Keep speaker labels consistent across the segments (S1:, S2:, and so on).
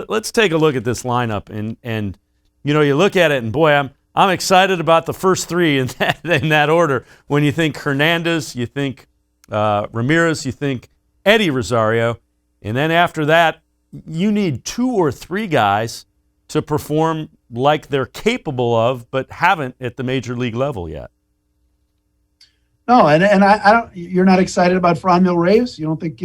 S1: Let's take a look at this lineup, and you look at it, and boy, I'm excited about the first three in that order. When you think Hernandez, you think Ramirez, you think Eddie Rosario, and then after that, you need 2 or 3 guys to perform like they're capable of, but haven't at the major league level yet.
S2: No, and I don't. You're not excited about Franmil Reyes? You don't think?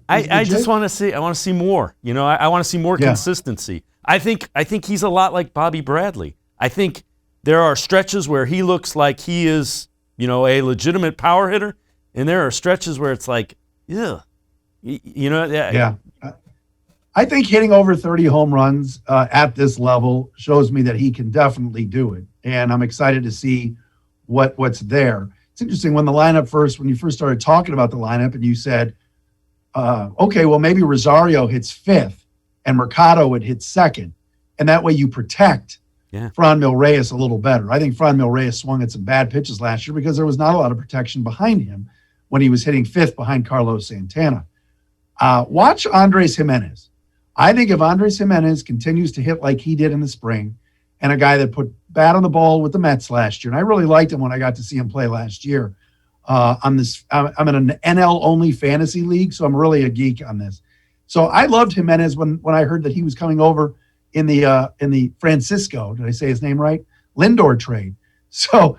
S1: I just want to see. I want to see more. I want to see more consistency. I think he's a lot like Bobby Bradley. I think there are stretches where he looks like he is, a legitimate power hitter, and there are stretches where it's like, yeah.
S2: I think hitting over 30 home runs at this level shows me that he can definitely do it, and I'm excited to see what's there. It's interesting when you first started talking about the lineup, and you said, okay, well, maybe Rosario hits 5th and Mercado would hit 2nd, and that way you protect Franmil Reyes a little better. I think Franmil Reyes swung at some bad pitches last year because there was not a lot of protection behind him when he was hitting 5th behind Carlos Santana. Watch Andres Gimenez. I think if Andres Gimenez continues to hit like he did in the spring, and a guy that put bat on the ball with the Mets last year, and I really liked him when I got to see him play last year. I'm in an NL-only fantasy league, so I'm really a geek on this. So I loved Gimenez when I heard that he was coming over in the Francisco, did I say his name right? Lindor trade. So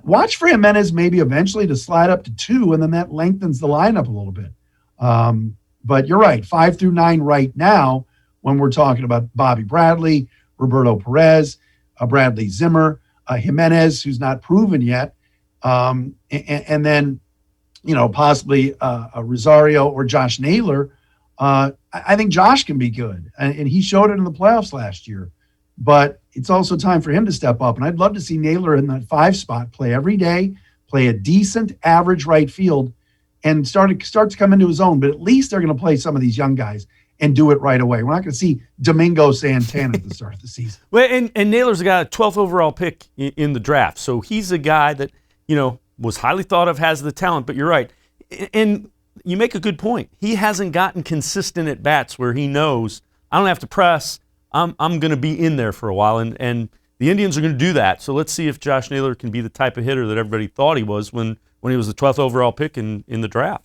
S2: watch for Gimenez maybe eventually to slide up to 2, and then that lengthens the lineup a little bit. But you're right, 5 through 9 right now, when we're talking about Bobby Bradley, Roberto Perez, Bradley Zimmer, Gimenez, who's not proven yet, and then, possibly a Rosario or Josh Naylor. I think Josh can be good, and he showed it in the playoffs last year. But it's also time for him to step up, and I'd love to see Naylor in that 5 spot, play every day, play a decent average right field, and start to come into his own. But at least they're going to play some of these young guys and do it right away. We're not going to see Domingo Santana at the start of the season.
S1: Well, and Naylor's a guy, 12th overall pick in the draft. So he's a guy that, was highly thought of, has the talent. But you're right. And you make a good point. He hasn't gotten consistent at bats where he knows, I don't have to press. I'm going to be in there for a while. And the Indians are going to do that. So let's see if Josh Naylor can be the type of hitter that everybody thought he was when he was the 12th overall pick in the draft.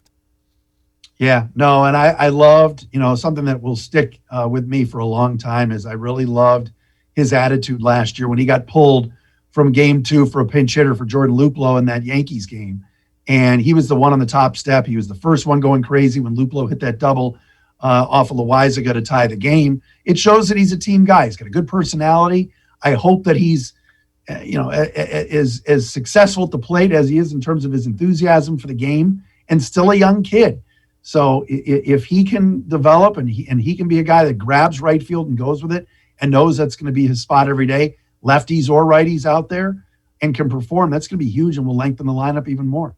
S2: Yeah, no, and I loved, something that will stick with me for a long time is I really loved his attitude last year when he got pulled from game 2 for a pinch hitter for Jordan Luplow in that Yankees game. And he was the one on the top step. He was the first one going crazy when Luplow hit that double off of Loaizaga to tie the game. It shows that he's a team guy. He's got a good personality. I hope that he's, as successful at the plate as he is in terms of his enthusiasm for the game, and still a young kid. So if he can develop and he can be a guy that grabs right field and goes with it and knows that's going to be his spot every day, lefties or righties out there, and can perform, that's going to be huge and will lengthen the lineup even more.